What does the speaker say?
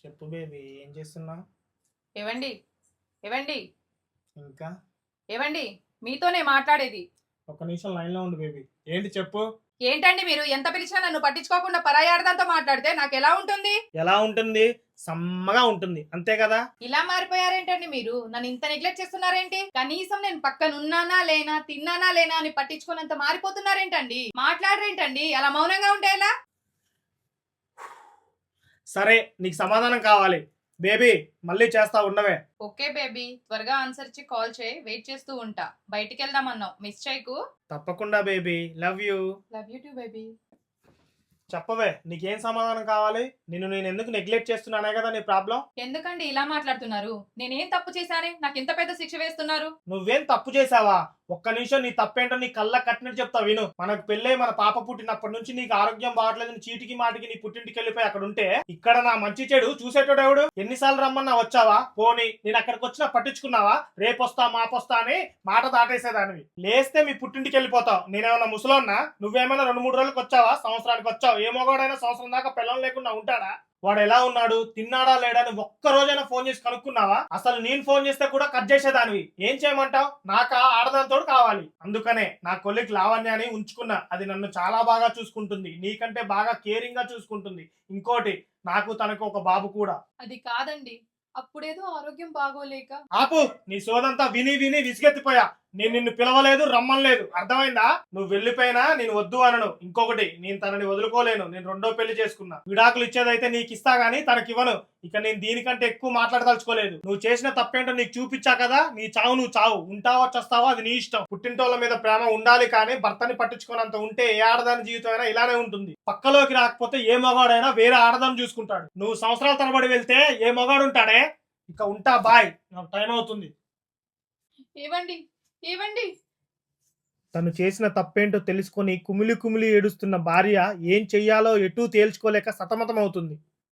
చెప్పు బేబీ, ఏం చేస్తున్నావు? ఏవండి ఏవండి ఇంకా ఏవండి మీతోనే మాట్లాడేది. ఒక్క నిమిషం లైన్లో ఉండు బేబీ. ఏంటి చెప్పు. ఏంటండి మీరు ఎంత పిలిచినా నన్ను పట్టించుకోకుండా పరాయి ఆడదాంతో మాట్లాడితే నాకు ఎలా ఉంటుంది? ఎలా ఉంటుంది? సమ్మగా ఉంటుంది, అంతే కదా. ఇలా మారిపోయారేంటండి మీరు? నన్ను ఇంత నెగ్లెక్ట్ చేస్తున్నారేంటి? కనీసం నేను పక్కన ఉన్నానా లేనా, తిన్నానా లేనా అని పట్టించుకున్నంత మారిపోతున్నారేంటండి? మాట్లాడరేంటండి? అలా మౌనంగా ఉంటే ఎలా? సరే, నీకు సమాధానం కావాలి. బేబీ, మళ్ళీ చేస్తా, ఉండవే. ఓకే బేబీ, త్వరగా ఆన్సర్ ఇచ్చి కాల్ చేయి, వెయిట్ చేస్తూ ఉంటా. బయటికి వెళ్దామన్నావు, మిస్ చేయకు. తప్పకుండా baby, love you. Love you to baby. చెప్పవే, నీకేం సమాధానం కావాలి? నేను ఎందుకు నెగ్లెక్ట్ చేస్తున్నానే కదా నీ ప్రాబ్లం. ఎందుకండి ఇలా మాట్లాడుతున్నారు? నేనేం తప్పు చేశానే నాకు ఇంత పెద్ద శిక్ష వేస్తున్నారు? నువ్వేం తప్పు చేసావా? ఒక్క నిమిషం, నీ తప్పేంటో నీ కళ్ళ కట్టినట్టు చెప్తా విను. మనకు పెళ్ళై మన పాప పుట్టినప్పటి నుంచి నీకు ఆరోగ్యం బాగట్లేదని చీటికి మాటికి నీ పుట్టింటికి వెళ్ళిపోయి అక్కడ ఉంటే, ఇక్కడ నా మంచి చెడు చూసేటోడు ఎవడు? ఎన్నిసార్లు రమ్మన్నా వచ్చావా? పోనీ నేను అక్కడికి వచ్చినా పట్టించుకున్నావా? రేపొస్తా మాపొస్తా అని మాట దాటేసేదానివి. లేస్తే మీ పుట్టింటికి వెళ్ళిపోతావు. నేనేమన్నా ముసలోన్నా? నువ్వేమైనా 2-3 రోజులకు వచ్చావా? సంవత్సరానికి వచ్చావు. ఏ మగవాడైనా సంవత్సరం దాకా పిల్లలు లేకుండా ఉంటాడా? వాడు ఎలా ఉన్నాడు, తిన్నాడా లేడా అని ఒక్క రోజైనా ఫోన్ చేసి కనుక్కున్నావా? అసలు నేను ఫోన్ చేస్తే కూడా కట్ చేసేదానివి. ఏం చేయమంటావు? నాకు ఆడదాంతో కావాలి. అందుకనే నా కొలిక్ లావణ్యాన్ని ఉంచుకున్నా. అది నన్ను చాలా బాగా చూసుకుంటుంది, నీకంటే బాగా కేరింగ్ గా చూసుకుంటుంది. ఇంకోటి, నాకు తనకు ఒక బాబు కూడా. అది కాదండి, అప్పుడేదో ఆరోగ్యం బాగోలేక. ఆపు, నీ సోదంతా విని విని విసిగెత్తిపోయా. నేను నిన్ను పిలవలేదు, రమ్మనలేదు, అర్థమైందా? నువ్వు వెళ్ళిపోయినా నేను వద్దు అనను. ఇంకొకటి, నేను తనని వదులుకోలేను. నేను 2వ పెళ్లి చేసుకున్నా. విడాకులు ఇచ్చేదైతే నీకు ఇస్తా గానీ తనకి ఇవ్వను. ఇక నేను దీనికంటే ఎక్కువ మాట్లాడదలుచుకోలేదు. నువ్వు చేసిన తప్పేంటో నీకు చూపించా కదా. నీ చావు నువ్వు చావు. ఉంటావో చస్తావో అది నీ ఇష్టం. పుట్టింటోళ్ళ మీద ప్రేమ ఉండాలి కానీ భర్తని పట్టించుకోనంత ఉంటే ఏ ఆడదాని జీవితం అయినా ఇలానే ఉంటుంది. పక్కలోకి రాకపోతే ఏ మగాడైనా వేరే ఆడదాన్ని చూసుకుంటాడు. నువ్వు సంవత్సరాల తరబడి వెళ్తే ఏ మగాడు ఉంటాడే? ఇక ఉంటా, బాయ్, నాకు టైం అవుతుంది. ఏవండి ఏవండి తను చేసిన తప్పేంటో తెలుసుకొని కుమిలి కుమిలి ఏడుస్తున్న భార్య ఏం చెయ్యాలో ఎటూ తేల్చుకోలేక సతమతమవుతుంది.